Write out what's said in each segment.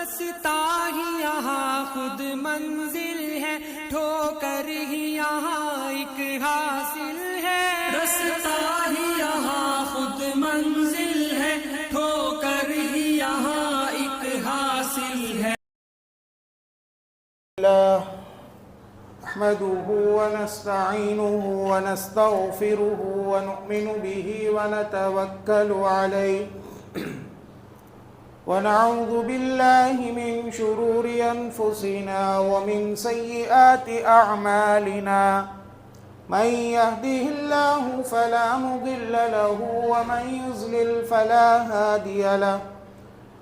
رستہ ہی یہاں خود منزل ہے، ٹھوکر ہی یہاں ایک حاصل ہے، رستہ ہی یہاں خود منزل ہے، ٹھوکر ہی یہاں ایک حاصل ہے۔ نحمده ونستعينه ونستغفره ونؤمن به ونتوكل عليه ونعوذ بالله من شرور أنفسنا ومن سيئات أعمالنا، من يهده الله فلا مضل له ومن يضلل فلا هادي له،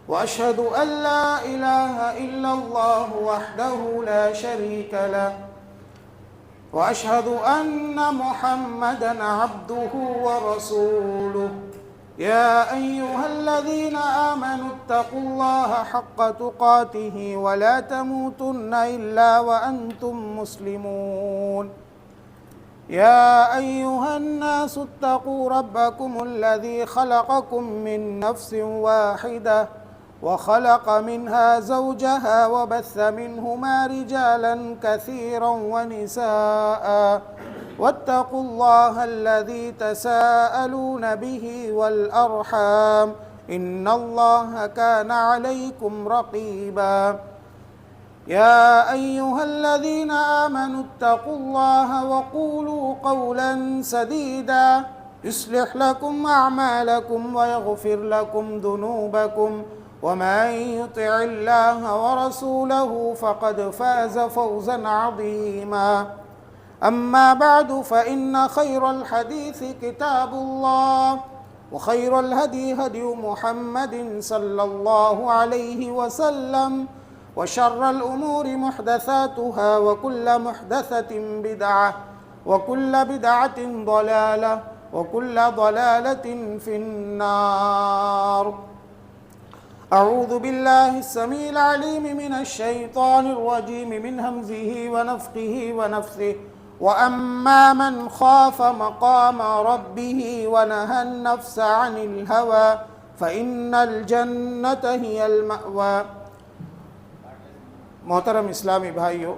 وأشهد أن لا إله إلا الله وحده لا شريك له، وأشهد أن محمدًا عبده ورسوله، يا أيها الذين آمنوا اتقوا الله حق تقاته ولا تموتن إلا وأنتم مسلمون، يا أيها الناس اتقوا ربكم الذي خلقكم من نفس واحدة وخلق منها زوجها وبث منهما رجالا كثيرا ونساء، واتقوا الله الذي تساءلون به والأرحام إن الله كان عليكم رقيبا، يا أيها الذين آمنوا اتقوا الله وقولوا قولا سديدا يصلح لكم أعمالكم ويغفر لكم ذنوبكم، ومن يطع الله ورسوله فقد فاز فوزا عظيما، أما بعد فإن خير الحديث كتاب الله، وخير الهدي هدي محمد صلى الله عليه وسلم، وشر الأمور محدثاتها وكل محدثة بدعة وكل بدعة ضلالة وكل ضلالة في النار۔ أعوذ بالله السميع العليم من الشيطان الرجيم من همزه ونفخه ونفثه، وأما من خاف مقام ربه ونهى النفس عن الهوى فإن الجنة هي المأوى۔ محترم اسلامی بھائیوں،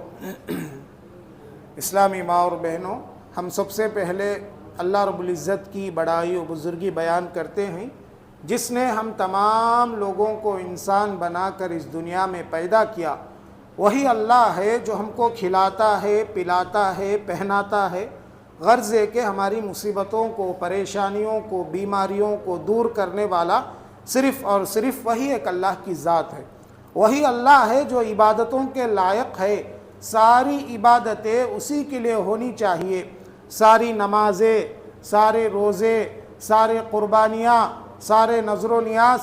اسلامی ماں اور بہنوں، ہم سب سے پہلے اللہ رب العزت کی بڑائی و بزرگی بیان کرتے ہیں، جس نے ہم تمام لوگوں کو انسان بنا کر اس دنیا میں پیدا کیا۔ وہی اللہ ہے جو ہم کو کھلاتا ہے، پلاتا ہے، پہناتا ہے، غرض ہے کہ ہماری مصیبتوں کو، پریشانیوں کو، بیماریوں کو دور کرنے والا صرف اور صرف وہی ایک اللہ کی ذات ہے۔ وہی اللہ ہے جو عبادتوں کے لائق ہے۔ ساری عبادتیں اسی کے لیے ہونی چاہیے، ساری نمازیں، سارے روزے، سارے قربانیاں، سارے نذر و نیاز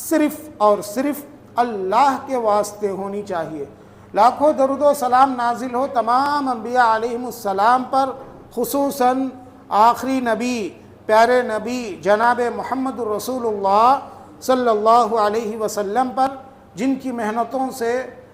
صرف اور صرف اللہ کے واسطے ہونی چاہیے۔ لاکھوں درود و سلام نازل ہو تمام انبیاء علیہم السلام پر، خصوصاً آخری نبی، پیارے نبی جناب محمد رسول اللہ صلی اللہ علیہ وسلم پر، جن کی محنتوں سے،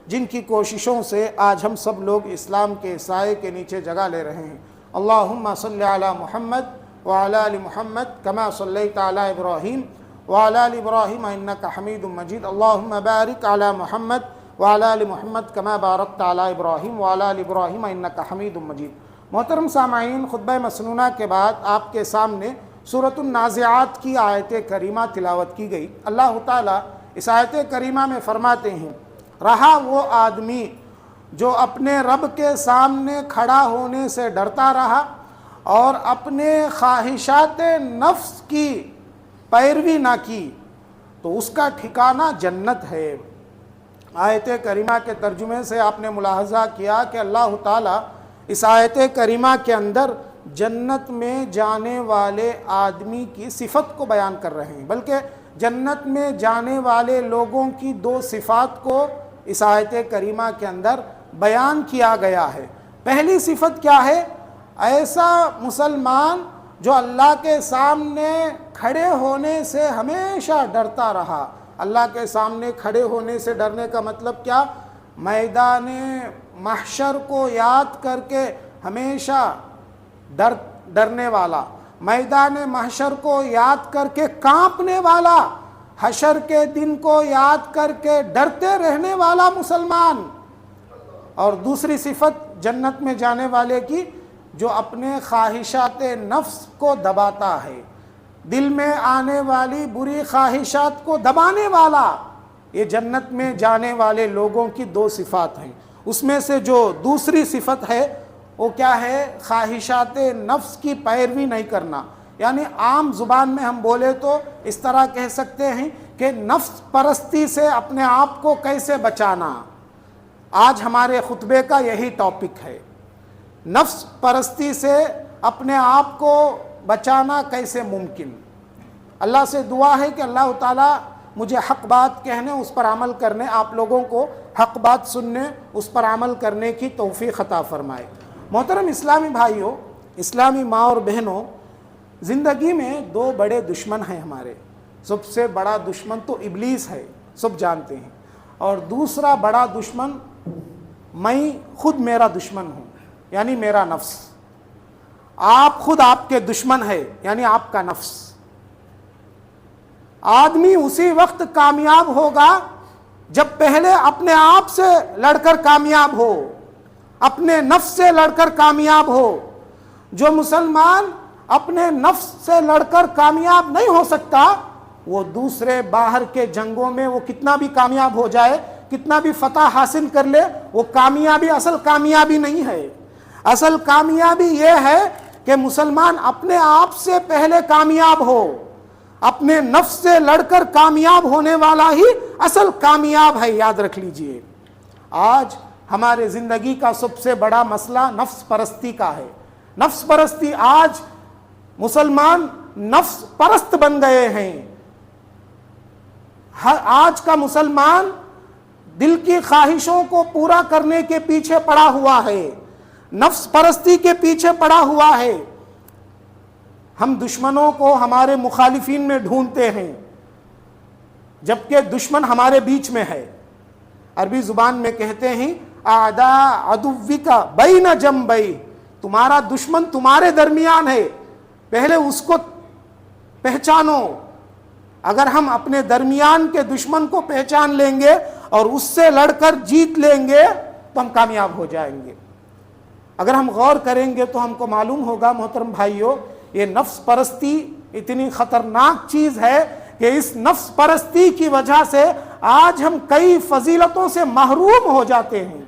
جن کی کوششوں سے آج ہم سب لوگ اسلام کے سائے کے نیچے جگہ لے رہے ہیں۔ اللہم صلی علی محمد وعلی آل محمد کما صلیت علی ابراہیم وعلی آل ابراہیم انک حمید مجید، اللہم بارک علی محمد وعلی آل محمد کما بارکت علی ابراہیم وعلی آل ابراہیم انک حمید مجید۔ محترم سامعین، خطبہ مسنونہ کے بعد آپ کے سامنے سورۃ النازعات کی آیت کریمہ تلاوت کی گئی۔ اللہ تعالیٰ اس آیت کریمہ میں فرماتے ہیں، رہا وہ آدمی جو اپنے رب کے سامنے کھڑا ہونے سے ڈرتا رہا اور اپنے خواہشات نفس کی پیروی نہ کی تو اس کا ٹھکانہ جنت ہے۔ آیت کریمہ کے ترجمے سے آپ نے ملاحظہ کیا کہ اللہ تعالیٰ اس آیت کریمہ کے اندر جنت میں جانے والے آدمی کی صفت کو بیان کر رہے ہیں، بلکہ جنت میں جانے والے لوگوں کی دو صفات کو اس آیت کریمہ کے اندر بیان کیا گیا ہے۔ پہلی صفت کیا ہے؟ ایسا مسلمان جو اللہ کے سامنے کھڑے ہونے سے ہمیشہ ڈرتا رہا۔ اللہ کے سامنے کھڑے ہونے سے ڈرنے کا مطلب کیا؟ میدان محشر کو یاد کر کے ہمیشہ ڈرنے والا، میدان محشر کو یاد کر کے کانپنے والا، حشر کے دن کو یاد کر کے ڈرتے رہنے والا مسلمان. اور دوسری صفت جنت میں جانے والے کی جو اپنے خواہشات نفس کو دباتا ہے, دل میں آنے والی بری خواہشات کو دبانے والا. یہ جنت میں جانے والے لوگوں کی دو صفات ہیں. اس میں سے جو دوسری صفت ہے وہ کیا ہے؟ خواہشات نفس کی پیروی نہیں کرنا. یعنی عام زبان میں ہم بولے تو اس طرح کہہ سکتے ہیں کہ نفس پرستی سے اپنے آپ کو کیسے بچانا. آج ہمارے خطبے کا یہی ٹاپک ہے, نفس پرستی سے اپنے آپ کو بچانا کیسے ممکن. اللہ سے دعا ہے کہ اللہ تعالیٰ مجھے حق بات کہنے, اس پر عمل کرنے, آپ لوگوں کو حق بات سننے, اس پر عمل کرنے کی توفیق عطا فرمائے. محترم اسلامی بھائیوں, اسلامی ماں اور بہنوں, زندگی میں دو بڑے دشمن ہیں ہمارے. سب سے بڑا دشمن تو ابلیس ہے, سب جانتے ہیں, اور دوسرا بڑا دشمن میں خود میرا دشمن ہوں, یعنی میرا نفس. آپ خود آپ کے دشمن ہے, یعنی آپ کا نفس. آدمی اسی وقت کامیاب ہوگا جب پہلے اپنے آپ سے لڑ کر کامیاب ہو, اپنے نفس سے لڑ کر کامیاب ہو. جو مسلمان اپنے نفس سے لڑ کر کامیاب نہیں ہو سکتا, وہ دوسرے باہر کے جنگوں میں وہ کتنا بھی کامیاب ہو جائے, کتنا بھی فتح حاصل کر لے, وہ کامیابی اصل کامیابی نہیں ہے. اصل کامیابی یہ ہے کہ مسلمان اپنے آپ سے پہلے کامیاب ہو, اپنے نفس سے لڑ کر کامیاب ہونے والا ہی اصل کامیاب ہے. یاد رکھ لیجئے, آج ہمارے زندگی کا سب سے بڑا مسئلہ نفس پرستی کا ہے. نفس پرستی, آج مسلمان نفس پرست بن گئے ہیں. آج کا مسلمان دل کی خواہشوں کو پورا کرنے کے پیچھے پڑا ہوا ہے, نفس پرستی کے پیچھے پڑا ہوا ہے. ہم دشمنوں کو ہمارے مخالفین میں ڈھونڈتے ہیں, جبکہ دشمن ہمارے بیچ میں ہے. عربی زبان میں کہتے ہیں اعداء عدوک بین جنبی, تمہارا دشمن تمہارے درمیان ہے, پہلے اس کو پہچانو. اگر ہم اپنے درمیان کے دشمن کو پہچان لیں گے اور اس سے لڑ کر جیت لیں گے تو ہم کامیاب ہو جائیں گے. اگر ہم غور کریں گے تو ہم کو معلوم ہوگا محترم بھائیوں, یہ نفس پرستی اتنی خطرناک چیز ہے کہ اس نفس پرستی کی وجہ سے آج ہم کئی فضیلتوں سے محروم ہو جاتے ہیں.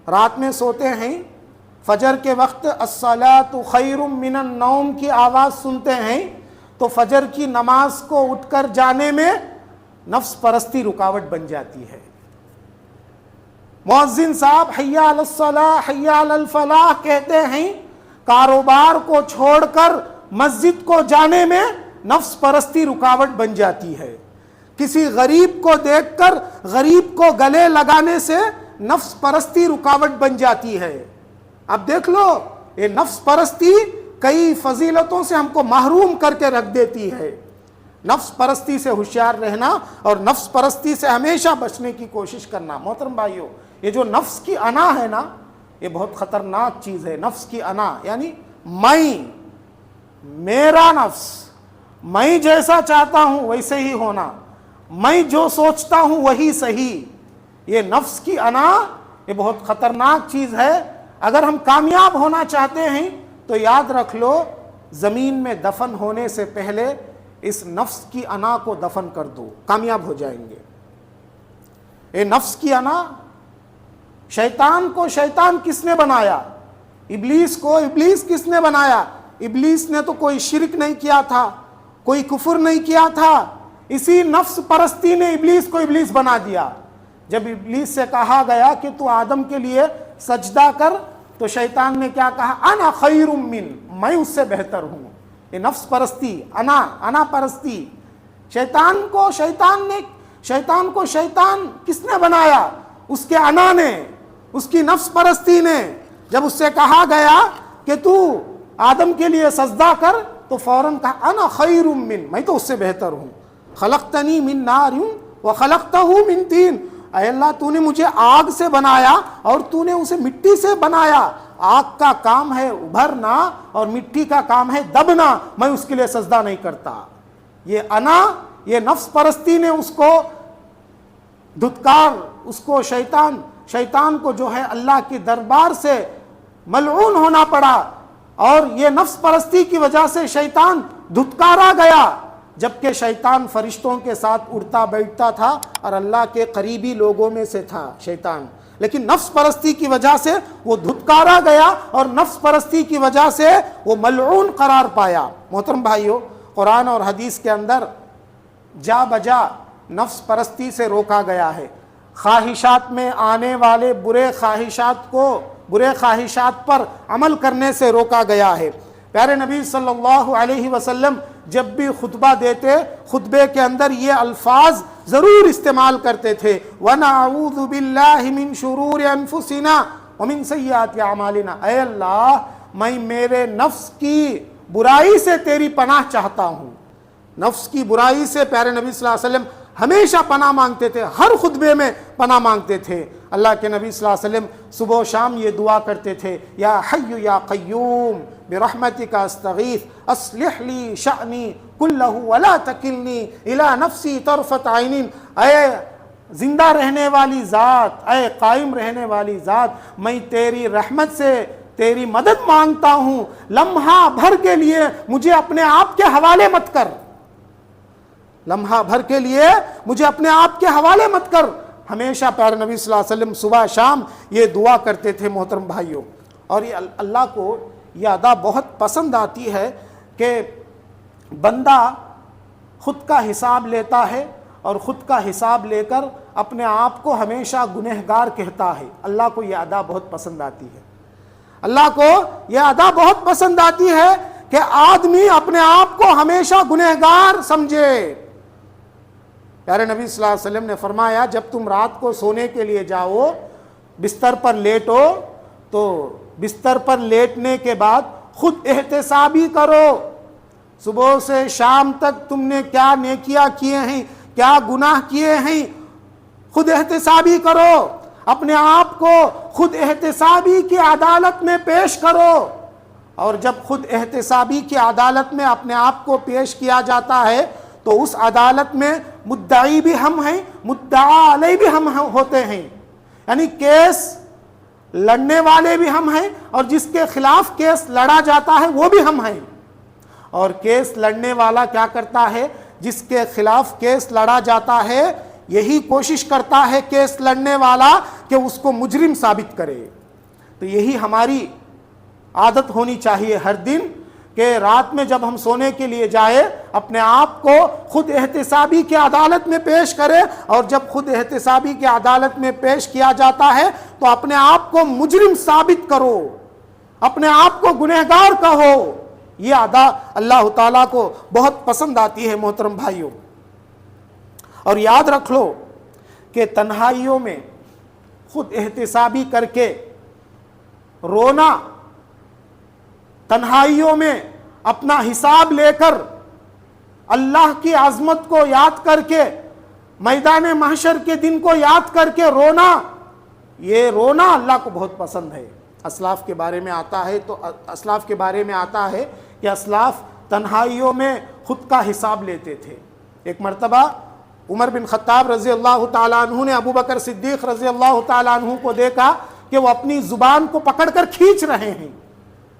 رات میں سوتے ہیں, فجر کے وقت الصلاۃ خیر من النوم کی آواز سنتے ہیں تو فجر کی نماز کو اٹھ کر جانے میں نفس پرستی رکاوٹ بن جاتی ہے. مؤذن صاحب حی علی الصلاۃ حی علی الفلاح کہتے ہیں, کاروبار کو چھوڑ کر مسجد کو جانے میں نفس پرستی رکاوٹ بن جاتی ہے. کسی غریب کو دیکھ کر غریب کو گلے لگانے سے نفس پرستی رکاوٹ بن جاتی ہے. اب دیکھ لو, یہ نفس پرستی کئی فضیلتوں سے ہم کو محروم کر کے رکھ دیتی ہے. نفس پرستی سے ہوشیار رہنا اور نفس پرستی سے ہمیشہ بچنے کی کوشش کرنا. محترم بھائیوں, یہ جو نفس کی انا ہے نا, یہ بہت خطرناک چیز ہے. نفس کی انا یعنی میں, میرا نفس, میں جیسا چاہتا ہوں ویسے ہی ہونا, میں جو سوچتا ہوں وہی صحیح. یہ نفس کی انا یہ بہت خطرناک چیز ہے. اگر ہم کامیاب ہونا چاہتے ہیں تو یاد رکھ لو, زمین میں دفن ہونے سے پہلے اس نفس کی انا کو دفن کر دو, کامیاب ہو جائیں گے. یہ نفس کی انا, شیطان کو شیطان کس نے بنایا؟ ابلیس کو ابلیس کس نے بنایا؟ ابلیس نے تو کوئی شرک نہیں کیا تھا, کوئی کفر نہیں کیا تھا. اسی نفس پرستی نے ابلیس کو ابلیس بنا دیا. جب ابلیس سے کہا گیا کہ تو آدم کے لیے سجدہ کر, تو شیطان نے کیا کہا؟ انا خیر من, میں اس سے بہتر ہوں. یہ نفس پرستی, انا پرستی. شیطان کو شیطان کس نے بنایا؟ اس کے انا نے, اس کی نفس پرستی نے. جب اس سے کہا گیا کہ تو آدم کے لیے سجدہ کر, تو فوراً کہا انا خیر من, میں تو اس سے بہتر ہوں. خلقتنی من نار وخلقتہ من طین, اے اللہ تو نے مجھے آگ سے بنایا اور تو نے اسے مٹی سے بنایا. آگ کا کام ہے ابھرنا اور مٹی کا کام ہے دبنا, میں اس کے لیے سجدہ نہیں کرتا. یہ انا، یہ نفس پرستی نے اس کو دھتکار، اس کو شیطان کو جو ہے اللہ کے دربار سے ملعون ہونا پڑا، اور یہ نفس پرستی کی وجہ سے شیطان دھتکارا گیا، جبکہ شیطان فرشتوں کے ساتھ اڑتا بیٹھتا تھا اور اللہ کے قریبی لوگوں میں سے تھا شیطان، لیکن نفس پرستی کی وجہ سے وہ دھتکارا گیا اور نفس پرستی کی وجہ سے وہ ملعون قرار پایا۔ محترم بھائیو، قرآن اور حدیث کے اندر جا بجا نفس پرستی سے روکا گیا ہے، خواہشات میں آنے والے برے خواہشات پر عمل کرنے سے روکا گیا ہے۔ پیارے نبی صلی اللہ علیہ وسلم جب بھی خطبہ دیتے، خطبے کے اندر یہ الفاظ ضرور استعمال کرتے تھے، وَنَعُوذُ بِاللَّهِ مِن شُرُورِ أَنفُسِنَا وَمِن سَيِّئَاتِ أَعْمَالِنَا، اے اللہ میں میرے نفس کی برائی سے تیری پناہ چاہتا ہوں۔ نفس کی برائی سے پیارے نبی صلی اللہ علیہ وسلم ہمیشہ پناہ مانگتے تھے، ہر خطبے میں پناہ مانگتے تھے۔ اللہ کے نبی صلی اللہ علیہ وسلم صبح و شام یہ دعا کرتے تھے، یا حی یا قیوم برحمتک استغیث اصلح لی شأنی کلہ ولا تکلنی الی نفسی طرفت عین، اے زندہ رہنے والی ذات، اے قائم رہنے والی ذات، میں تیری رحمت سے تیری مدد مانگتا ہوں، لمحہ بھر کے لیے مجھے اپنے آپ کے حوالے مت کر، لمحہ بھر کے لیے مجھے اپنے آپ کے حوالے مت کر۔ ہمیشہ پیارے نبی صلی اللہ علیہ وسلم صبح شام یہ دعا کرتے تھے محترم بھائیوں۔ اور یہ اللہ کو یہ ادا بہت پسند آتی ہے کہ بندہ خود کا حساب لیتا ہے اور خود کا حساب لے کر اپنے آپ کو ہمیشہ گنہگار کہتا ہے۔ اللہ کو یہ ادا بہت پسند آتی ہے، اللہ کو یہ ادا بہت پسند آتی ہے کہ آدمی اپنے آپ کو ہمیشہ گنہگار سمجھے۔ پیارے نبی صلی اللہ علیہ وسلم نے فرمایا، جب تم رات کو سونے کے لیے جاؤ، بستر پر لیٹو، تو بستر پر لیٹنے کے بعد خود احتسابی کرو، صبح سے شام تک تم نے کیا نیکیاں کیے ہیں، کیا گناہ کیے ہیں، خود احتسابی کرو، اپنے آپ کو خود احتسابی کی عدالت میں پیش کرو۔ اور جب خود احتسابی کی عدالت میں اپنے آپ کو پیش کیا جاتا ہے تو اس عدالت میں مدعی بھی ہم ہیں، مدعا علیہ بھی ہم ہوتے ہیں، یعنی کیس لڑنے والے بھی ہم ہیں اور جس کے خلاف کیس لڑا جاتا ہے وہ بھی ہم ہیں۔ اور کیس لڑنے والا کیا کرتا ہے؟ جس کے خلاف کیس لڑا جاتا ہے یہی کوشش کرتا ہے کیس لڑنے والا کہ اس کو مجرم ثابت کرے۔ تو یہی ہماری عادت ہونی چاہیے ہر دن کہ رات میں جب ہم سونے کے لیے جائے اپنے آپ کو خود احتسابی کی عدالت میں پیش کرے، اور جب خود احتسابی کی عدالت میں پیش کیا جاتا ہے تو اپنے آپ کو مجرم ثابت کرو، اپنے آپ کو گنہگار کہو۔ یہ ادا اللہ تعالیٰ کو بہت پسند آتی ہے محترم بھائیوں۔ اور یاد رکھ لو کہ تنہائیوں میں خود احتسابی کر کے رونا، تنہائیوں میں اپنا حساب لے کر اللہ کی عظمت کو یاد کر کے، میدان محشر کے دن کو یاد کر کے رونا، یہ رونا اللہ کو بہت پسند ہے۔ اسلاف کے بارے میں آتا ہے کہ اسلاف تنہائیوں میں خود کا حساب لیتے تھے۔ ایک مرتبہ عمر بن خطاب رضی اللہ تعالیٰ عنہ نے ابو بکر صدیق رضی اللہ تعالیٰ عنہ کو دیکھا کہ وہ اپنی زبان کو پکڑ کر کھینچ رہے ہیں،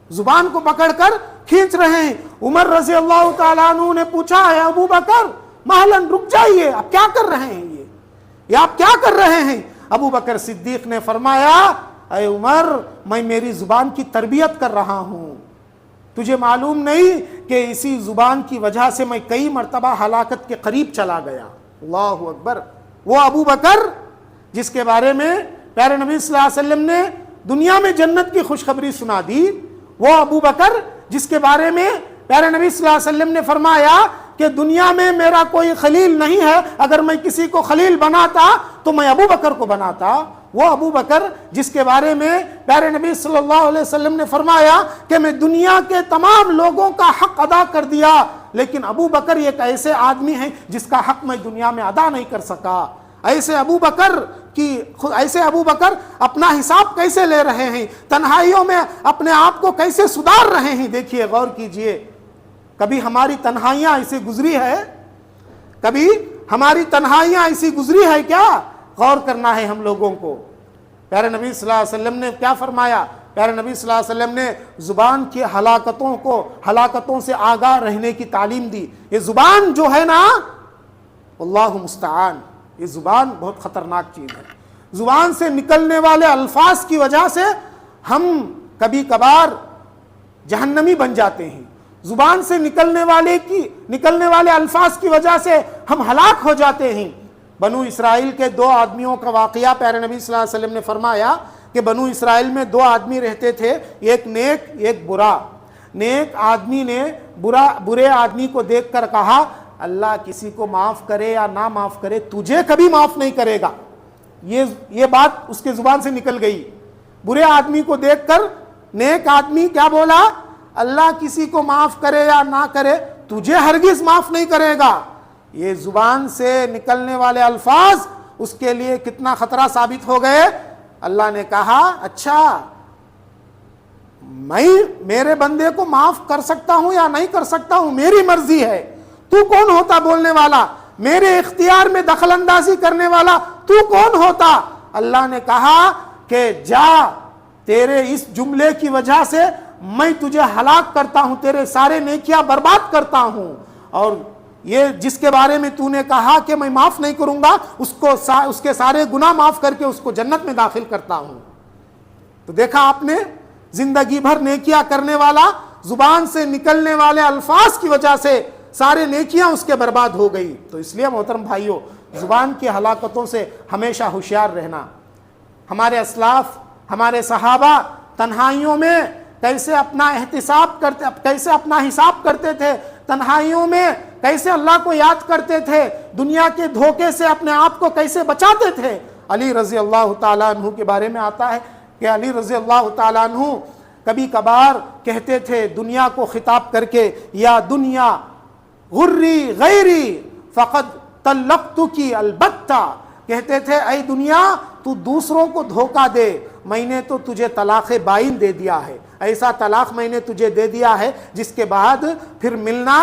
زبان کو پکڑ کر کھینچ رہے ہیں۔ عمر رضی اللہ تعالیٰ عنہ نے پوچھا، اے ابو بکر مہلن رک جائیے، آپ کیا کر رہے ہیں؟ یہ آپ کیا کر رہے ہیں؟ ابو بکر صدیق نے فرمایا، اے عمر میں میری زبان کی تربیت کر رہا ہوں، تجھے معلوم نہیں کہ اسی زبان کی وجہ سے میں کئی مرتبہ ہلاکت کے قریب چلا گیا۔ اللہ اکبر۔ وہ ابو بکر جس کے بارے میں پیارے نبی صلی اللہ علیہ وسلم نے دنیا میں جنت کی خوشخبری سنا دی، وہ ابو بکر جس کے بارے میں پیارے نبی صلی اللہ علیہ وسلم نے فرمایا کہ دنیا میں میرا کوئی خلیل نہیں ہے، اگر میں کسی کو خلیل بناتا تو میں ابو بکر کو بناتا۔ وہ ابو بکر جس کے بارے میں پیارے نبی صلی اللہ علیہ وسلم نے فرمایا کہ میں دنیا کے تمام لوگوں کا حق ادا کر دیا، لیکن ابو بکر ایک ایسے آدمی ہیں جس کا حق میں دنیا میں ادا نہیں کر سکا۔ ایسے ابو بکر اپنا حساب کیسے لے رہے ہیں، تنہائیوں میں اپنے آپ کو کیسے سدھار رہے ہیں، دیکھیے غور کیجئے۔ کبھی ہماری تنہائیاں ایسی گزری ہے؟ کبھی ہماری تنہائیاں ایسی گزری ہے کیا؟ غور کرنا ہے ہم لوگوں کو۔ پیارے نبی صلی اللہ علیہ وسلم نے کیا فرمایا؟ پیارے نبی صلی اللہ علیہ وسلم نے زبان کی ہلاکتوں سے آگاہ رہنے کی تعلیم دی۔ یہ زبان جو ہے نا، اللہ مستعان، یہ زبان بہت خطرناک چیز ہے۔ زبان سے نکلنے والے الفاظ کی وجہ سے ہم کبھی کبھار جہنمی بن جاتے ہیں۔ زبان سے نکلنے والے الفاظ کی وجہ سے ہم ہلاک ہو جاتے ہیں۔ بنو اسرائیل کے 2 آدمیوں کا واقعہ پیارے نبی صلی اللہ علیہ وسلم نے فرمایا کہ بنو اسرائیل میں 2 آدمی رہتے تھے، ایک نیک ایک برا۔ نیک آدمی نے برے آدمی کو دیکھ کر کہا، اللہ کسی کو معاف کرے یا نہ معاف کرے، تجھے کبھی معاف نہیں کرے گا۔ یہ بات اس کے زبان سے نکل گئی۔ برے آدمی کو دیکھ کر نیک آدمی کیا بولا؟ اللہ کسی کو معاف کرے یا نہ کرے، تجھے ہرگز معاف نہیں کرے گا۔ یہ زبان سے نکلنے والے الفاظ اس کے لیے کتنا خطرہ ثابت ہو گئے۔ اللہ نے کہا، اچھا میں میرے بندے کو معاف کر سکتا ہوں یا نہیں کر سکتا ہوں، میری مرضی ہے، تو کون ہوتا بولنے والا؟ میرے اختیار میں دخل اندازی کرنے والا تو کون ہوتا؟ اللہ نے کہا کہ جا، تیرے اس جملے کی وجہ سے میں تجھے ہلاک کرتا ہوں، تیرے سارے نیکیاں برباد کرتا ہوں، اور یہ جس کے بارے میں تو نے کہا کہ میں معاف نہیں کروں گا، اس کے سارے گناہ معاف کر کے اس کو جنت میں داخل کرتا ہوں۔ تو دیکھا آپ نے، زندگی بھر نیکیاں کرنے والا زبان سے نکلنے والے الفاظ کی وجہ سے سارے نیکیاں اس کے برباد ہو گئی۔ تو اس لیے محترم بھائیوں، زبان کی ہلاکتوں سے ہمیشہ ہوشیار رہنا۔ ہمارے اسلاف، ہمارے صحابہ تنہائیوں میں کیسے اپنا حساب کرتے تھے، تنہائیوں میں کیسے اللہ کو یاد کرتے تھے، دنیا کے دھوکے سے اپنے آپ کو کیسے بچاتے تھے۔ علی رضی اللہ تعالیٰ عنہ کے بارے میں آتا ہے کہ علی رضی اللہ تعالیٰ عنہ کبھی کبھار کہتے تھے دنیا کو خطاب کر کے، یا دنیا غری غیری فقد طلقتکی البتہ، کہتے تھے اے دنیا تو دوسروں کو دھوکہ دے، میں نے تو تجھے طلاق بائن دے دیا ہے، ایسا طلاق میں نے تجھے دے دیا ہے جس کے بعد پھر ملنا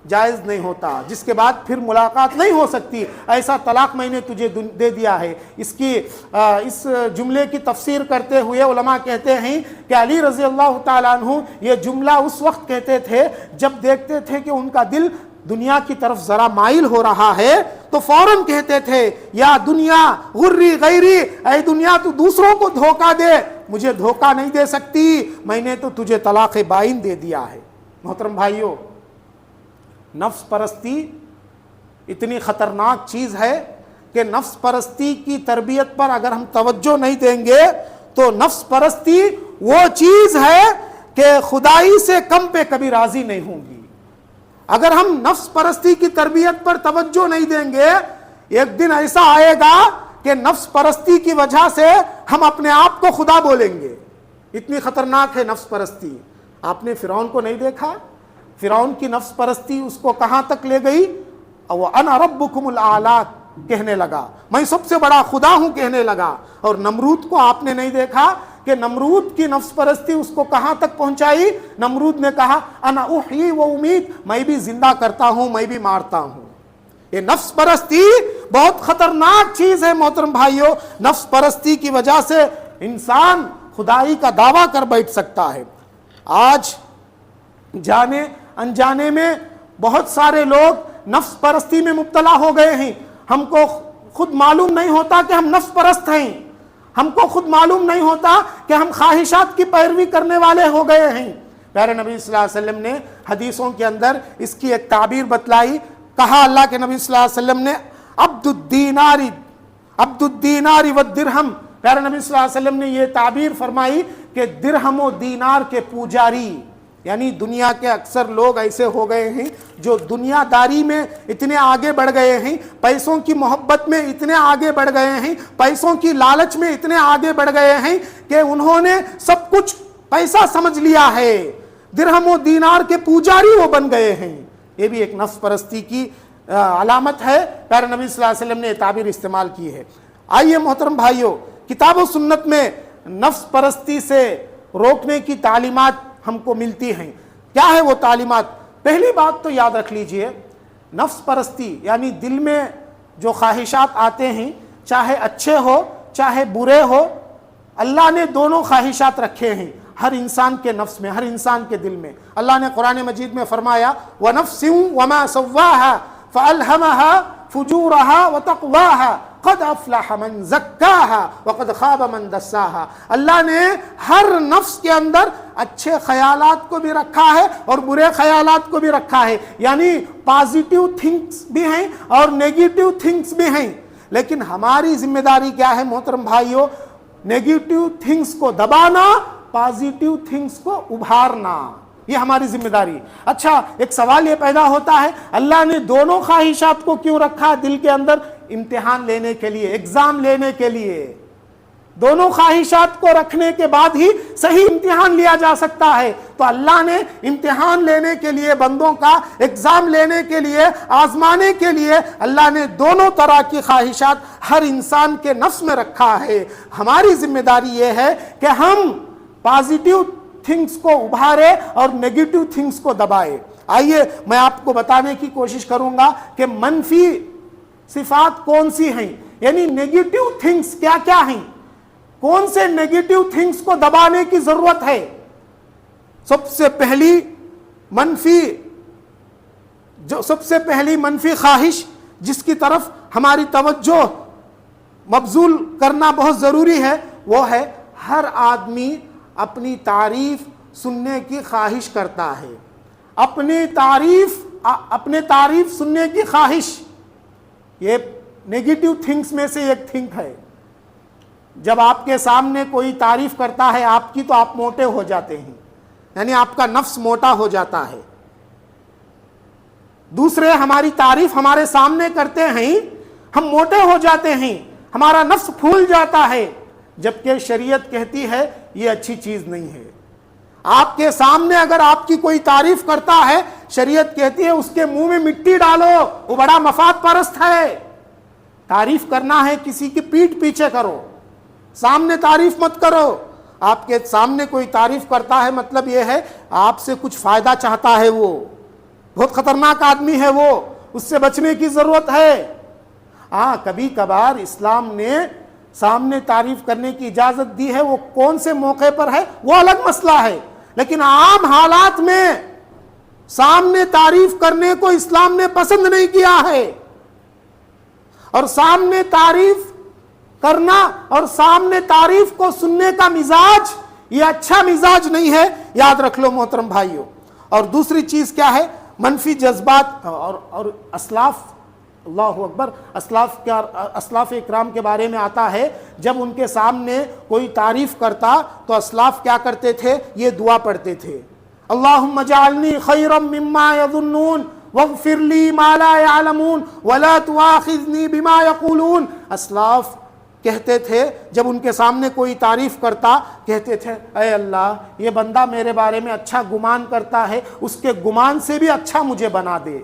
جائز نہیں ہوتا، جس کے بعد پھر ملاقات نہیں ہو سکتی، ایسا طلاق میں نے تجھے دے دیا ہے۔ اس جملے کی تفسیر کرتے ہوئے علماء کہتے ہیں کہ علی رضی اللہ تعالیٰ عنہ یہ جملہ اس وقت کہتے تھے جب دیکھتے تھے کہ ان کا دل دنیا کی طرف ذرا مائل ہو رہا ہے تو فوراً کہتے تھے، یا دنیا غری غیری، اے دنیا تو دوسروں کو دھوکہ دے، مجھے دھوکہ نہیں دے سکتی، میں نے تو تجھے طلاق بائن دے دیا ہے۔ محترم بھائیوں، نفس پرستی اتنی خطرناک چیز ہے کہ نفس پرستی کی تربیت پر اگر ہم توجہ نہیں دیں گے تو نفس پرستی وہ چیز ہے کہ خدائی سے کم پہ کبھی راضی نہیں ہوں گی۔ اگر ہم نفس پرستی کی تربیت پر توجہ نہیں دیں گے، ایک دن ایسا آئے گا کہ نفس پرستی کی وجہ سے ہم اپنے آپ کو خدا بولیں گے۔ اتنی خطرناک ہے نفس پرستی۔ آپ نے فرعون کو نہیں دیکھا؟ فرعون کی نفس پرستی اس کو کہاں تک لے گئی؟ انا ربکم الاعلی کہنے لگا، میں سب سے بڑا خدا ہوں کہنے لگا۔ اور نمرود کو آپ نے نہیں دیکھا کہ نمرود کی نفس پرستی اس کو کہاں تک پہنچائی؟ نمرود نے کہا انا احیی و امید، میں بھی زندہ کرتا ہوں، میں بھی مارتا ہوں۔ یہ نفس پرستی بہت خطرناک چیز ہے محترم بھائیوں۔ نفس پرستی کی وجہ سے انسان خدائی کا دعویٰ کر بیٹھ سکتا ہے۔ آج جانے انجانے میں بہت سارے لوگ نفس پرستی میں مبتلا ہو گئے ہیں۔ ہم کو خود معلوم نہیں ہوتا کہ ہم نفس پرست ہیں، ہم کو خود معلوم نہیں ہوتا کہ ہم خواہشات کی پیروی کرنے والے ہو گئے ہیں۔ پیارے نبی صلی اللہ علیہ وسلم نے حدیثوں کے اندر اس کی ایک تعبیر بتلائی۔ کہا اللہ کے نبی صلی اللہ علیہ وسلم نے عبد الدینار والدرہم، پیارے نبی صلی اللہ علیہ وسلم نے یہ تعبیر فرمائی کہ درہم و دینار کے پوجاری، یعنی دنیا کے اکثر لوگ ایسے ہو گئے ہیں جو دنیا داری میں اتنے آگے بڑھ گئے ہیں، پیسوں کی محبت میں اتنے آگے بڑھ گئے ہیں، پیسوں کی لالچ میں اتنے آگے بڑھ گئے ہیں کہ انہوں نے سب کچھ پیسہ سمجھ لیا ہے، درہم و دینار کے پوجاری وہ بن گئے ہیں۔ یہ بھی ایک نفس پرستی کی علامت ہے۔ پیارے نبی صلی اللہ علیہ وسلم نے یہ تعبیر استعمال کی ہے۔ آئیے محترم بھائیوں، کتاب و سنت میں نفس پرستی سے روکنے کی تعلیمات ہم کو ملتی ہیں۔ کیا ہے وہ تعلیمات؟ پہلی بات تو یاد رکھ لیجئے، نفس پرستی یعنی دل میں جو خواہشات آتے ہیں، چاہے اچھے ہو چاہے برے ہو، اللہ نے دونوں خواہشات رکھے ہیں ہر انسان کے نفس میں، ہر انسان کے دل میں۔ اللہ نے قرآن مجید میں فرمایا وَنَفْسٍ وَمَا سَوَّاهَا فَأَلْهَمَهَا فُجُورَهَا وَتَقْوَاهَا قَدْ أَفْلَحَ مَنْ زَكَّاهَا وَقَدْ خَابَ مَنْ دَسَّاهَا۔ اللہ نے ہر نفس کے اندر اچھے خیالات کو بھی رکھا ہے اور برے خیالات کو بھی رکھا ہے، یعنی پازیٹیو تھنکس بھی ہیں اور نیگیٹیو تھنکس بھی ہیں، لیکن ہماری ذمہ داری کیا ہے محترم بھائیوں؟ نیگیٹیو تھنکس کو دبانا، پازیٹیو تھنکس کو ابھارنا، یہ ہماری ذمہ داری۔ اچھا، ایک سوال یہ پیدا ہوتا ہے، اللہ نے دونوں خواہشات کو کیوں رکھا دل کے اندر؟ امتحان لینے کے لیے، ایگزام لینے کے لیے۔ دونوں خواہشات کو رکھنے کے بعد ہی صحیح امتحان لیا جا سکتا ہے۔ تو اللہ نے امتحان لینے کے لیے، بندوں کا ایگزام لینے کے لیے، آزمانے کے لیے اللہ نے دونوں طرح کی خواہشات ہر انسان کے نفس میں رکھا ہے۔ ہماری ذمہ داری یہ ہے کہ ہم پازیٹیو تھنکس کو ابھارے اور نیگیٹیو تھنکس کو دبائے۔ آئیے میں آپ کو بتانے کی کوشش کروں گا کہ منفی صفات کون سی ہیں، یعنی نیگیٹیو تھنکس کیا کیا ہیں، کون سے نیگیٹیو تھنکس کو دبانے کی ضرورت ہے۔ سب سے پہلی منفی خواہش جس کی طرف ہماری توجہ مبذول کرنا بہت ضروری ہے، وہ ہے ہر آدمی اپنی تعریف سننے کی خواہش کرتا ہے۔ اپنے تعریف سننے کی خواہش، یہ نیگیٹیو تھنکس میں سے ایک تھنک ہے۔ جب آپ کے سامنے کوئی تعریف کرتا ہے آپ کی تو آپ موٹے ہو جاتے ہیں، یعنی آپ کا نفس موٹا ہو جاتا ہے۔ دوسرے ہماری تعریف ہمارے سامنے کرتے ہیں، ہم موٹے ہو جاتے ہیں، ہمارا نفس پھول جاتا ہے، جبکہ شریعت کہتی ہے یہ اچھی چیز نہیں ہے۔ آپ کے سامنے اگر آپ کی کوئی تعریف کرتا ہے، شریعت کہتی ہے اس کے منہ میں مٹی ڈالو، وہ بڑا مفاد پرست ہے۔ تعریف کرنا ہے کسی کی پیٹھ پیچھے کرو، سامنے تعریف مت کرو۔ آپ کے سامنے کوئی تعریف کرتا ہے مطلب یہ ہے آپ سے کچھ فائدہ چاہتا ہے، وہ بہت خطرناک آدمی ہے، وہ اس سے بچنے کی ضرورت ہے۔ ہاں، کبھی کبھار اسلام نے سامنے تعریف کرنے کی اجازت دی ہے، وہ کون سے موقع پر ہے وہ الگ مسئلہ ہے، لیکن عام حالات میں سامنے تعریف کرنے کو اسلام نے پسند نہیں کیا ہے۔ اور سامنے تعریف کرنا اور سامنے تعریف کو سننے کا مزاج یہ اچھا مزاج نہیں ہے، یاد رکھ لو محترم بھائیوں۔ اور دوسری چیز کیا ہے؟ منفی جذبات اور اسلاف، اللہ اکبر، اسلاف اکرام کے بارے میں آتا ہے جب ان کے سامنے کوئی تعریف کرتا تو اسلاف کیا کرتے تھے؟ یہ دعا پڑھتے تھے، اللہم اجعلنی خیرا مما یظنون واغفر لی ما لا یعلمون ولا تؤاخذنی بما یقولون۔ اسلاف کہتے تھے جب ان کے سامنے کوئی تعریف کرتا، کہتے تھے اے اللہ یہ بندہ میرے بارے میں اچھا گمان کرتا ہے، اس کے گمان سے بھی اچھا مجھے بنا دے۔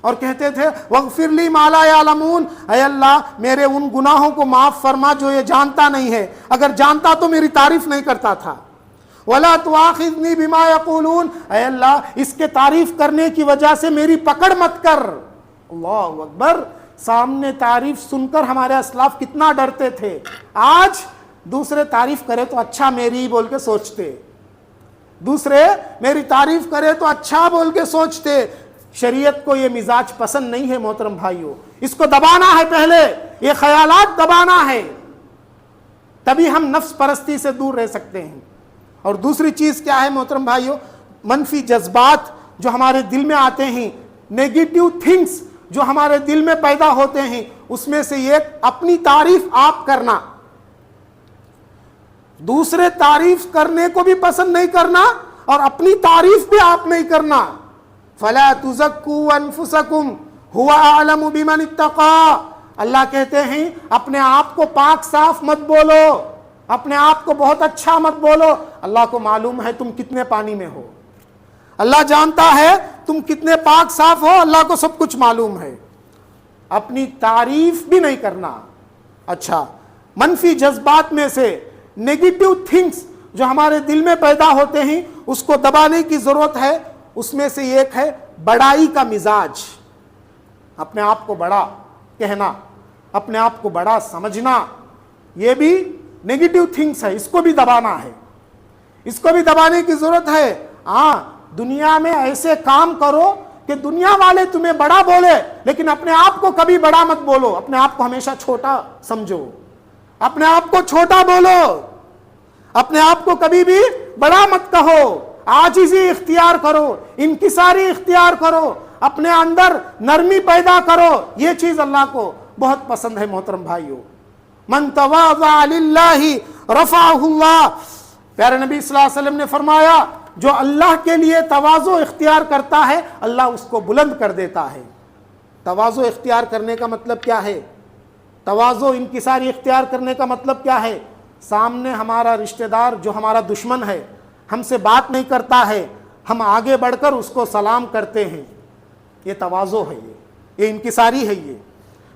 اور کہتے تھے وَاغْفِرْ لِي مَا لَا يَعْلَمُونَ، اے اللہ میرے ان گناہوں کو معاف فرما جو یہ جانتا نہیں ہے، اگر جانتا تو میری تعریف نہیں کرتا تھا۔ وَلَا تُؤَاخِذْنِي بِمَا يَقُولُونَ، اے اللہ اس کے تعریف کرنے کی وجہ سے میری پکڑ مت کر۔ اللہ اکبر، سامنے تعریف سن کر ہمارے اسلاف کتنا ڈرتے تھے۔ آج دوسرے تعریف کرے تو اچھا میری بول کے سوچتے، دوسرے میری تعریف کرے تو اچھا بول کے سوچتے۔ شریعت کو یہ مزاج پسند نہیں ہے محترم بھائیوں، اس کو دبانا ہے، پہلے یہ خیالات دبانا ہے، تبھی ہم نفس پرستی سے دور رہ سکتے ہیں۔ اور دوسری چیز کیا ہے محترم بھائیوں؟ منفی جذبات جو ہمارے دل میں آتے ہیں، نیگیٹیو تھنگس جو ہمارے دل میں پیدا ہوتے ہیں، اس میں سے ایک اپنی تعریف آپ کرنا، دوسرے تعریف کرنے کو بھی پسند نہیں کرنا اور اپنی تعریف بھی آپ نہیں کرنا۔ فَلَا تُزَكُّوا أَنفُسَكُمْ هُوَ أَعْلَمُ بِمَنِ اتَّقَىٰ، اللہ کہتے ہیں اپنے آپ کو پاک صاف مت بولو، اپنے آپ کو بہت اچھا مت بولو، اللہ کو معلوم ہے تم کتنے پانی میں ہو، اللہ جانتا ہے تم کتنے پاک صاف ہو، اللہ کو سب کچھ معلوم ہے۔ اپنی تعریف بھی نہیں کرنا۔ اچھا، منفی جذبات میں سے نیگیٹیو تھنگس جو ہمارے دل میں پیدا ہوتے ہیں اس کو دبانے کی ضرورت ہے۔ اس میں سے ایک ہے بڑائی کا مزاج، اپنے آپ کو بڑا کہنا، اپنے آپ کو بڑا سمجھنا، یہ بھی نیگیٹو تھنگس ہے، اس کو بھی دبانا ہے، اس کو بھی دبانے کی ضرورت ہے۔ ہاں، دنیا میں ایسے کام کرو کہ دنیا والے تمہیں بڑا بولے، لیکن اپنے آپ کو کبھی بڑا مت بولو، اپنے آپ کو ہمیشہ چھوٹا سمجھو، اپنے آپ کو چھوٹا بولو، اپنے آپ کو کبھی بھی بڑا مت کہو، عاجزی اختیار کرو، انکساری اختیار کرو، اپنے اندر نرمی پیدا کرو، یہ چیز اللہ کو بہت پسند ہے محترم بھائیو۔ من تواضع للہ رفعہ اللہ، پیارے نبی صلی اللہ علیہ وسلم نے فرمایا جو اللہ کے لیے تواضع اختیار کرتا ہے اللہ اس کو بلند کر دیتا ہے۔ تواضع اختیار کرنے کا مطلب کیا ہے؟ تواضع انکساری اختیار کرنے کا مطلب کیا ہے؟ سامنے ہمارا رشتہ دار جو ہمارا دشمن ہے، ہم سے بات نہیں کرتا ہے، ہم آگے بڑھ کر اس کو سلام کرتے ہیں، یہ تواضع ہے، یہ انکساری ہے۔ یہ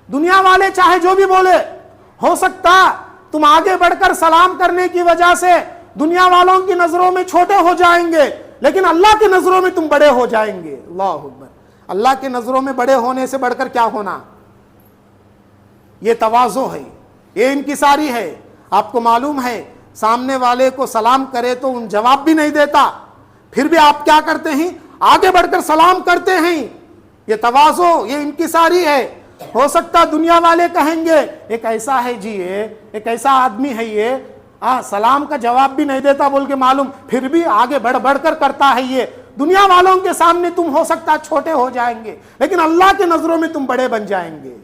دنیا والے چاہے جو بھی بولے، ہو سکتا تم آگے بڑھ کر سلام کرنے کی وجہ سے دنیا والوں کی نظروں میں چھوٹے ہو جائیں گے، لیکن اللہ کی نظروں میں تم بڑے ہو جائیں گے۔ اللہ اکبر۔ اللہ کی نظروں میں بڑے ہونے سے بڑھ کر کیا ہونا؟ یہ تواضع ہے، یہ انکساری ہے۔ آپ کو معلوم ہے سامنے والے کو سلام کرے تو ان جواب بھی نہیں دیتا، پھر بھی آپ کیا کرتے ہیں؟ آگے بڑھ کر سلام کرتے ہیں۔ یہ تواضع، یہ انکساری ہے۔ ہو سکتا دنیا والے کہیں گے ایک ایسا ہے جی، ایک ایسا آدمی ہے یہ، سلام کا جواب بھی نہیں دیتا بول کے معلوم، پھر بھی آگے بڑھ بڑھ کر کرتا ہے۔ یہ دنیا والوں کے سامنے تم ہو سکتا چھوٹے ہو جائیں گے، لیکن اللہ کے نظروں میں تم بڑے بن جائیں گے۔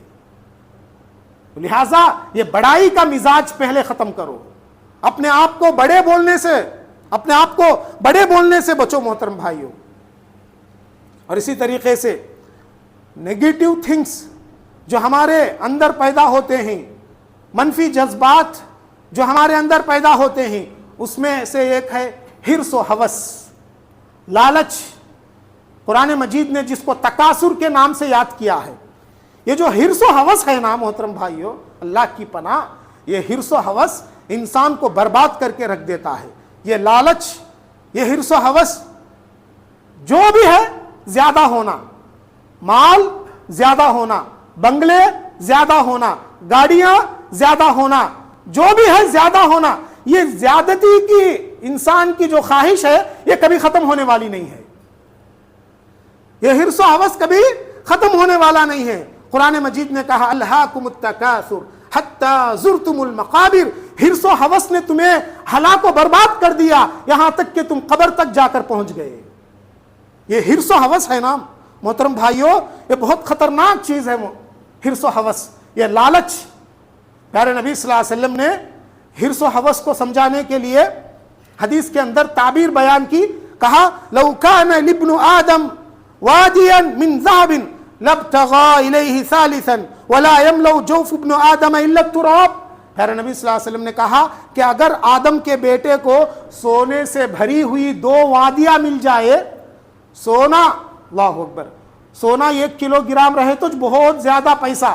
لہٰذا یہ بڑائی کا مزاج پہلے ختم کرو، اپنے آپ کو بڑے بولنے سے، اپنے آپ کو بڑے بولنے سے بچو محترم بھائیوں۔ اور اسی طریقے سے نیگیٹو تھنگس جو ہمارے اندر پیدا ہوتے ہیں، منفی جذبات جو ہمارے اندر پیدا ہوتے ہیں، اس میں سے ایک ہے حرص و ہوس، لالچ۔ قرآن مجید نے جس کو تکاثر کے نام سے یاد کیا ہے، یہ جو حرص و ہوس ہے نا محترم بھائیو، اللہ کی پناہ، یہ حرص و ہوس انسان کو برباد کر کے رکھ دیتا ہے۔ یہ لالچ، یہ حرص و ہوس جو بھی ہے، زیادہ ہونا، مال زیادہ ہونا، بنگلے زیادہ ہونا، گاڑیاں زیادہ ہونا، جو بھی ہے زیادہ ہونا، یہ زیادتی کی انسان کی جو خواہش ہے یہ کبھی ختم ہونے والی نہیں ہے۔ یہ حرص و ہوس کبھی ختم ہونے والا نہیں ہے۔ قرآن مجید نے کہا الہاکم التکاثر حتی زرتم المقابر، حرص و ہوس نے تمہیں ہلاک و برباد کر دیا یہاں تک کہ تم قبر تک جا کر پہنچ گئے۔ یہ حرص و ہوس ہے نا محترم بھائیو، یہ بہت خطرناک چیز ہے حرص و ہوس، یہ لالچ۔ پیارے نبی صلی اللہ علیہ وسلم نے حرص و ہوس کو سمجھانے کے لیے حدیث کے اندر تعبیر بیان کی، کہا لو کان لابن آدم وادیا من ذهب لابتغى الیہ ثالثا ولا يملأ جوف ابن آدم الا التراب۔ پیارے نبی صلی اللہ علیہ وسلم نے کہا کہ اگر آدم کے بیٹے کو سونے سے بھری ہوئی 2 وادیاں مل جائے، سونا، اللہ اکبر، سونا 1 کلو گرام رہے تو بہت زیادہ پیسہ۔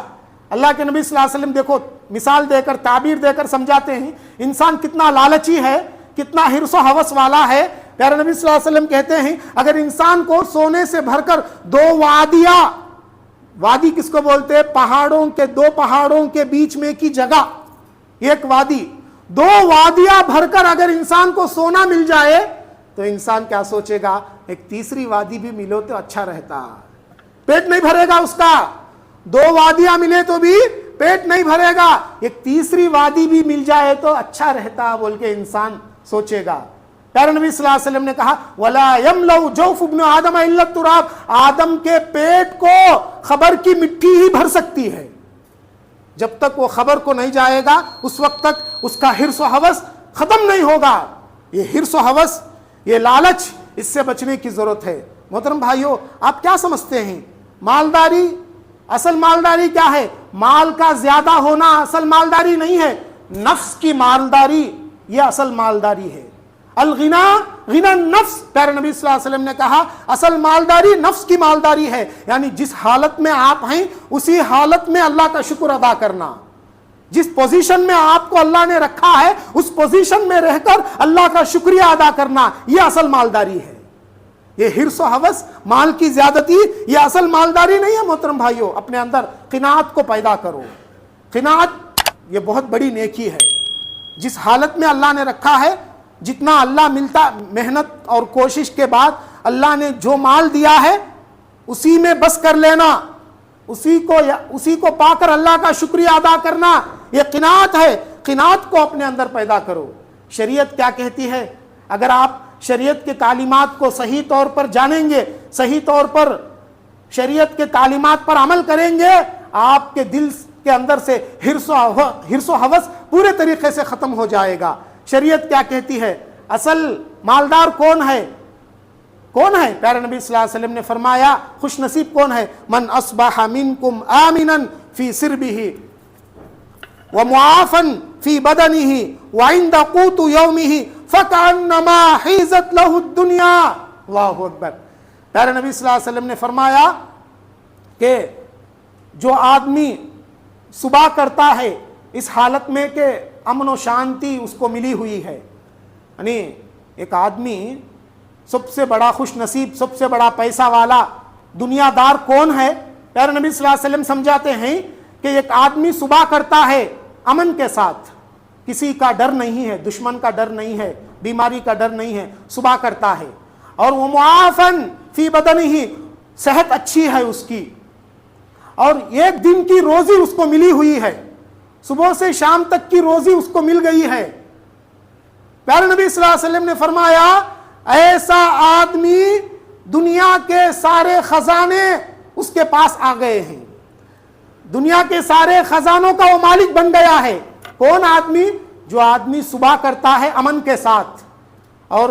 اللہ کے نبی صلی اللہ علیہ وسلم دیکھو مثال دے کر، تعبیر دے کر سمجھاتے ہیں انسان کتنا لالچی ہے، کتنا حرص و ہوس والا ہے۔ پیارے نبی صلی اللہ علیہ وسلم کہتے ہیں اگر انسان کو سونے سے بھر کر 2 وادیاں، وادی کس کو بولتے ہیں؟ پہاڑوں کے 2 پہاڑوں کے بیچ میں کی جگہ، ایک وادی، 2 وادیاں بھر کر اگر انسان کو سونا مل جائے تو انسان کیا سوچے گا؟ ایک تیسری وادی بھی ملو تو اچھا رہتا، پیٹ نہیں بھرے گا اس کا۔ 2 وادیاں ملے تو بھی پیٹ نہیں بھرے گا، ایک تیسری وادی بھی مل جائے تو اچھا رہتا بول کے انسان سوچے گا۔ پیارے نبی صلی اللہ علیہ وسلم نے کہا وَلَا يَمْلَوْ جَوْفُ ابْنُ آدَمَ إِلَّا التُّرَابُ، آدم کے پیٹ کو خبر کی مٹی ہی بھر سکتی ہے، جب تک وہ خبر کو نہیں جائے گا اس وقت تک اس کا حرص و ہوس ختم نہیں ہوگا۔ یہ حرص و ہوس، یہ لالچ، اس سے بچنے کی ضرورت ہے۔ محترم بھائیو، آپ کیا سمجھتے ہیں مالداری؟ اصل مالداری کیا ہے؟ مال کا زیادہ ہونا اصل مالداری نہیں ہے، نفس کی مالداری یہ اصل مالداری ہے۔ الغنا غنى النفس، پیارے نبی صلی اللہ علیہ وسلم نے کہا اصل مالداری نفس کی مالداری ہے، یعنی جس حالت میں آپ ہیں اسی حالت میں اللہ کا شکر ادا کرنا، جس پوزیشن میں آپ کو اللہ نے رکھا ہے اس پوزیشن میں رہ کر اللہ کا شکریہ ادا کرنا، یہ اصل مالداری ہے، یہ حرص و حوث، مال کی زیادتی، یہ اصل مالداری نہیں ہے محترم بھائیوں. اپنے اندر قناعت کو پیدا کرو. قناعت یہ بہت بڑی نیکی ہے. جس حالت میں اللہ نے رکھا ہے، جتنا اللہ ملتا، محنت اور کوشش کے بعد اللہ نے جو مال دیا ہے اسی میں بس کر لینا، اسی کو پا کر اللہ کا شکریہ ادا کرنا، یہ قناعت ہے. قناعت کو اپنے اندر پیدا کرو. شریعت کیا کہتی ہے؟ اگر آپ شریعت کے تعلیمات کو صحیح طور پر جانیں گے، صحیح طور پر شریعت کے تعلیمات پر عمل کریں گے، آپ کے دل کے اندر سے حرص و حوث پورے طریقے سے ختم ہو جائے گا. شریعت کیا کہتی ہے؟ اصل مالدار کون ہے؟ کون ہے؟ پیارے نبی صلی اللہ علیہ وسلم نے فرمایا خوش نصیب کون ہے؟ من اصبح منکم آمنا فی سربہ ومعافا فی بدنہ وعند قوت یومہ فکأنما حیزت لہ الدنیا. اللہ اکبر. پیارے نبی صلی اللہ علیہ وسلم نے فرمایا کہ جو آدمی صبح کرتا ہے اس حالت میں کہ امن و شانتی اس کو ملی ہوئی ہے، یعنی ایک آدمی سب سے بڑا خوش نصیب، سب سے بڑا پیسہ والا دنیا دار کون ہے؟ پیارے نبی صلی اللہ علیہ وسلم سمجھاتے ہیں کہ ایک آدمی صبح کرتا ہے امن کے ساتھ، کسی کا ڈر نہیں ہے، دشمن کا ڈر نہیں ہے، بیماری کا ڈر نہیں ہے، صبح کرتا ہے. اور وہ معافن فی بدنہ، صحت اچھی ہے اس کی، اور ایک دن کی روزی اس کو ملی ہوئی ہے، صبح سے شام تک کی روزی اس کو مل گئی ہے. پیارے نبی صلی اللہ علیہ وسلم نے فرمایا ایسا آدمی دنیا کے سارے خزانے اس کے پاس آ گئے ہیں، دنیا کے سارے خزانوں کا وہ مالک بن گیا ہے. کون آدمی؟ جو آدمی صبح کرتا ہے امن کے ساتھ، اور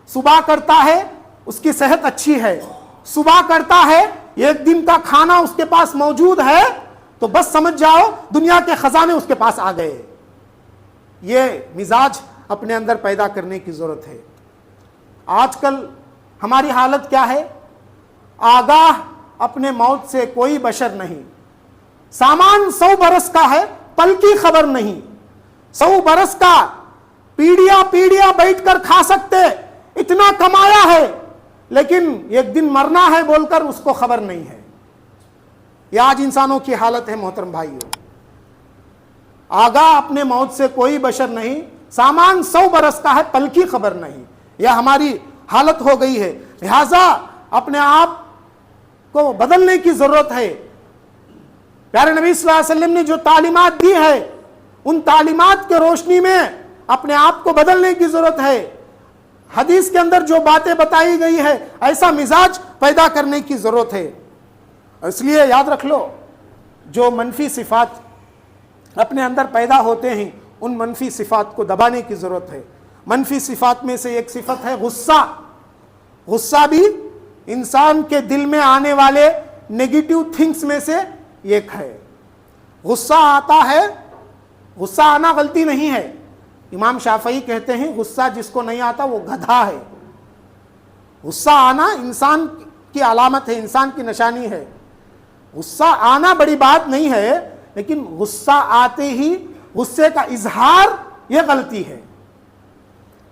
صبح کرتا ہے اس کی صحت اچھی ہے، صبح کرتا ہے ایک دن کا کھانا اس کے پاس موجود ہے، تو بس سمجھ جاؤ دنیا کے خزانے اس کے پاس آ گئے. یہ مزاج اپنے اندر پیدا کرنے کی ضرورت ہے. آج کل ہماری حالت کیا ہے؟ آگاہ اپنے موت سے کوئی بشر نہیں. سامان 100 برس کا ہے، پل کی خبر نہیں. 100 برس کا پیڑیاں بیٹھ کر کھا سکتے، اتنا کمایا ہے، لیکن ایک دن مرنا ہے بول کر اس کو خبر نہیں ہے. یہ آج انسانوں کی حالت ہے محترم بھائیوں. آگاہ اپنے موت سے کوئی بشر نہیں، سامان 100 برس کا ہے، پل کی خبر نہیں. یہ ہماری حالت ہو گئی ہے. لہذا اپنے آپ کو بدلنے کی ضرورت ہے. پیارے نبی صلی اللہ علیہ وسلم نے جو تعلیمات دی ہے ان تعلیمات کے روشنی میں اپنے آپ کو بدلنے کی ضرورت ہے. حدیث کے اندر جو باتیں بتائی گئی ہے ایسا مزاج پیدا کرنے کی ضرورت ہے. اس لیے یاد رکھ لو، جو منفی صفات اپنے اندر پیدا ہوتے ہیں ان منفی صفات کو دبانے کی ضرورت ہے. منفی صفات میں سے ایک صفت ہے غصہ. غصہ بھی انسان کے دل میں آنے والے نیگیٹو تھنگس میں سے ایک ہے. غصہ آتا ہے، غصہ آنا غلطی نہیں ہے. امام شافعی کہتے ہیں غصہ جس کو نہیں آتا وہ گدھا ہے. غصہ آنا انسان کی علامت ہے، انسان کی نشانی ہے. غصہ آنا بڑی بات نہیں ہے، لیکن غصہ آتے ہی غصے کا اظہار یہ غلطی ہے.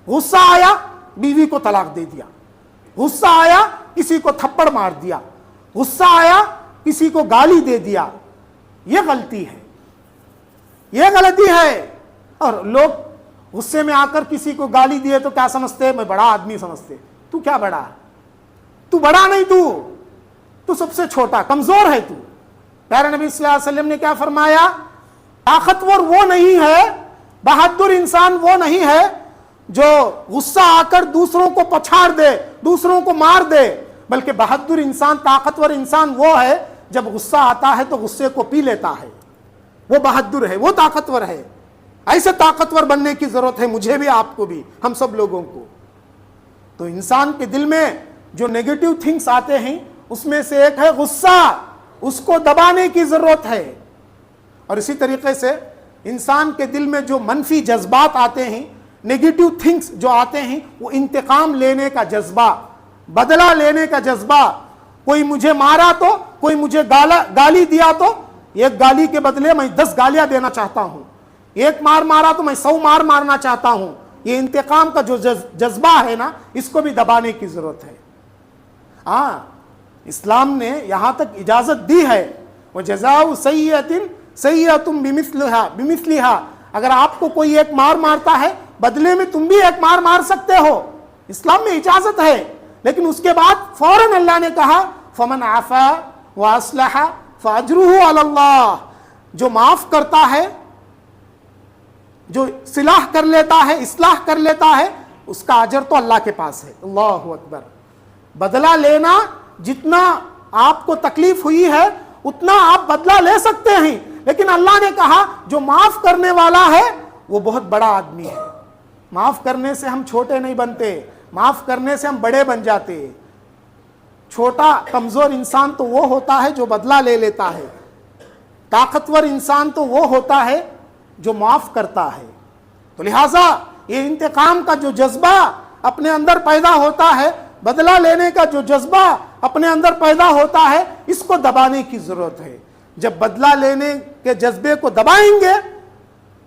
غصہ آیا بیوی کو طلاق دے دیا، غصہ آیا کسی کو تھپڑ مار دیا، غصہ آیا کسی کو گالی دے دیا، یہ غلطی ہے، یہ غلطی ہے. اور لوگ غصے میں آ کر کسی کو گالی دیے تو کیا سمجھتے؟ میں بڑا آدمی سمجھتے. تو کیا بڑا؟ تو بڑا نہیں، تو سب سے چھوٹا، کمزور ہے تو. پیارے نبی صلی اللہ علیہ وسلم نے کیا فرمایا؟ طاقتور وہ نہیں ہے، بہادر انسان وہ نہیں ہے جو غصہ آ کر دوسروں کو پچھاڑ دے، دوسروں کو مار دے، بلکہ بہادر انسان، طاقتور انسان وہ ہے جب غصہ آتا ہے تو غصے کو پی لیتا ہے. وہ بہادر ہے، وہ طاقتور ہے. ایسے طاقتور بننے کی ضرورت ہے مجھے بھی، آپ کو بھی، ہم سب لوگوں کو. تو انسان کے دل میں جو نیگیٹو تھنگس آتے ہیں اس میں سے ایک ہے غصہ. اس کو دبانے کی ضرورت ہے. اور اسی طریقے سے انسان کے دل میں جو منفی جذبات آتے ہیں، نیگیٹو تھنگس جو آتے ہیں، وہ انتقام لینے کا جذبہ، بدلہ لینے کا جذبہ. کوئی مجھے مارا تو، کوئی مجھے گالی دیا تو ایک گالی کے بدلے میں 10 گالیاں دینا چاہتا ہوں، ایک مار مارا تو میں 100 مار مارنا چاہتا ہوں. یہ انتقام کا جو جذبہ ہے نا، اس کو بھی دبانے کی ضرورت ہے. ہاں اسلام نے یہاں تک اجازت دی ہے، وَجَزَاءُ سَيِّئَةٍ سَيِّئَةٌ بِمِثْلِهَا، اگر آپ کو کوئی ایک مار مارتا ہے بدلے میں تم بھی ایک مار مار سکتے ہو، اسلام میں اجازت ہے۔ لیکن اس کے بعد فوراً اللہ نے کہا فَمَنْ عَفَا وَأَصْلَحَ فَأَجْرُهُ عَلَى اللَّهِ، جو معاف کرتا ہے، جو صلاح کر لیتا ہے، اصلاح کر لیتا ہے، اس کا اجر تو اللہ کے پاس ہے۔ اللہ اکبر۔ بدلہ لینا، جتنا آپ کو تکلیف ہوئی ہے اتنا آپ بدلہ لے سکتے ہیں، لیکن اللہ نے کہا جو معاف کرنے والا ہے وہ بہت بڑا آدمی ہے۔ معاف کرنے سے ہم چھوٹے نہیں بنتے، معاف کرنے سے ہم بڑے بن جاتے۔ چھوٹا کمزور انسان تو وہ ہوتا ہے جو بدلہ لے لیتا ہے، طاقتور انسان تو وہ ہوتا ہے جو معاف کرتا ہے۔ تو لہٰذا یہ انتقام کا جو جذبہ اپنے اندر پیدا ہوتا ہے، بدلہ لینے کا جو جذبہ اپنے اندر پیدا ہوتا ہے، اس کو دبانے کی ضرورت ہے۔ جب بدلہ لینے کے جذبے کو دبائیں گے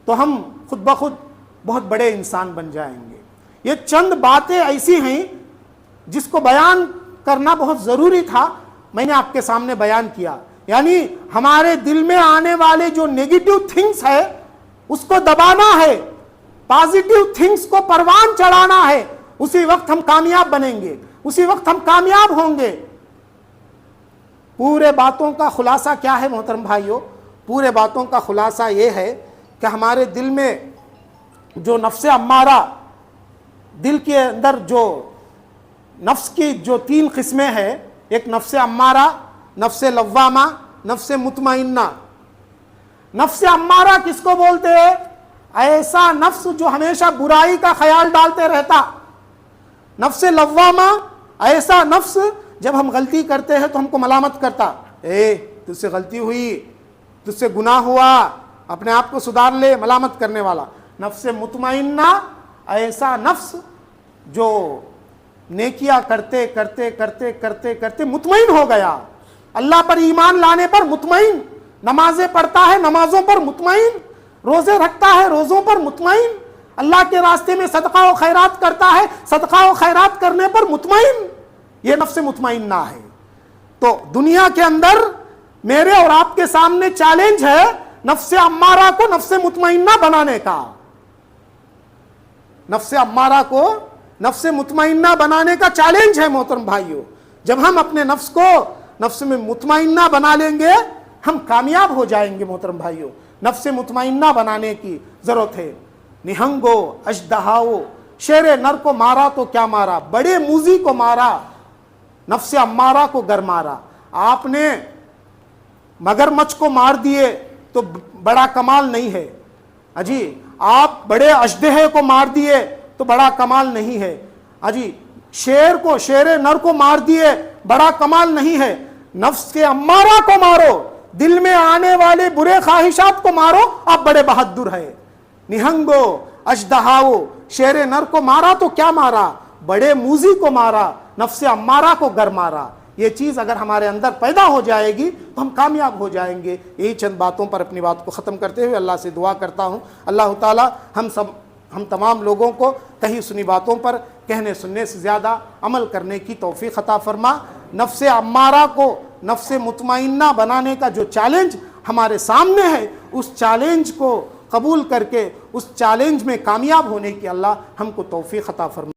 تو ہم خود بخود بہت بڑے انسان بن جائیں گے۔ یہ چند باتیں ایسی ہیں جس کو بیان کرنا بہت ضروری تھا، میں نے آپ کے سامنے بیان کیا۔ یعنی ہمارے دل میں آنے والے جو نیگیٹو تھنگس ہے اس کو دبانا ہے، پازیٹیو تھنگس کو پروان چڑھانا ہے، اسی وقت ہم کامیاب بنیں گے، اسی وقت ہم کامیاب ہوں گے۔ پورے باتوں کا خلاصہ کیا ہے محترم بھائیوں؟ پورے باتوں کا خلاصہ یہ ہے کہ ہمارے دل میں جو نفس امارہ، دل کے اندر جو نفس کی جو 3 قسمیں ہیں، ایک نفس امارہ، نفس لوامہ، نفس مطمئنہ۔ نفس امارہ کس کو بولتے ہیں؟ ایسا نفس جو ہمیشہ برائی کا خیال ڈالتے رہتا۔ نفس لوامہ ایسا نفس جب ہم غلطی کرتے ہیں تو ہم کو ملامت کرتا، تجھ سے غلطی ہوئی، تجھ سے گناہ ہوا، اپنے آپ کو سدھار لے، ملامت کرنے والا۔ نفس مطمئنہ ایسا نفس جو نیکیاں کرتے کرتے کرتے کرتے کرتے مطمئن ہو گیا، اللہ پر ایمان لانے پر مطمئن، نمازیں پڑھتا ہے نمازوں پر مطمئن، روزے رکھتا ہے روزوں پر مطمئن، اللہ کے راستے میں صدقہ و خیرات کرتا ہے صدقہ و خیرات کرنے پر مطمئن۔ یہ نفس مطمئنہ ہے۔ تو دنیا کے اندر میرے اور آپ کے سامنے چیلنج ہے نفس امارہ کو نفس مطمئنہ بنانے کا۔ نفس امارہ کو نفس مطمئنہ بنانے کا چیلنج ہے محترم بھائیوں۔ جب ہم اپنے نفس کو نفس میں مطمئنہ بنا لیں گے ہم کامیاب ہو جائیں گے محترم بھائیوں۔ نفس مطمئنہ بنانے کی ضرورت ہے۔ نہنگو اژدہاؤ، شیر نر کو مارا تو کیا مارا، بڑے موذی کو مارا، نفس امارہ کو گر مارا۔ آپ نے مگرمچھ کو مار دیے تو بڑا کمال نہیں ہے، اجی آپ بڑے اژدہے کو مار دیے تو بڑا کمال نہیں ہے، اجی شیر کو، شیر نر کو مار دیے بڑا کمال نہیں ہے۔ نفس کے امارہ کو مارو، دل میں آنے والے برے خواہشات کو مارو، آپ بڑے بہادر ہیں۔ نہنگو اژدہاؤ، شیر نر کو مارا تو کیا مارا، بڑے موذی کو مارا، نفس امارہ کو گر مارا۔ یہ چیز اگر ہمارے اندر پیدا ہو جائے گی تو ہم کامیاب ہو جائیں گے۔ یہی چند باتوں پر اپنی بات کو ختم کرتے ہوئے اللہ سے دعا کرتا ہوں، اللہ تعالی ہم تمام لوگوں کو کہی سنی باتوں پر کہنے سننے سے زیادہ عمل کرنے کی توفیق عطا فرما۔ نفس امارہ کو نفس مطمئنہ بنانے کا جو چیلنج ہمارے سامنے ہے، اس چیلنج کو قبول کر کے اس چیلنج میں کامیاب ہونے کی اللہ ہم کو توفیق عطا فرما۔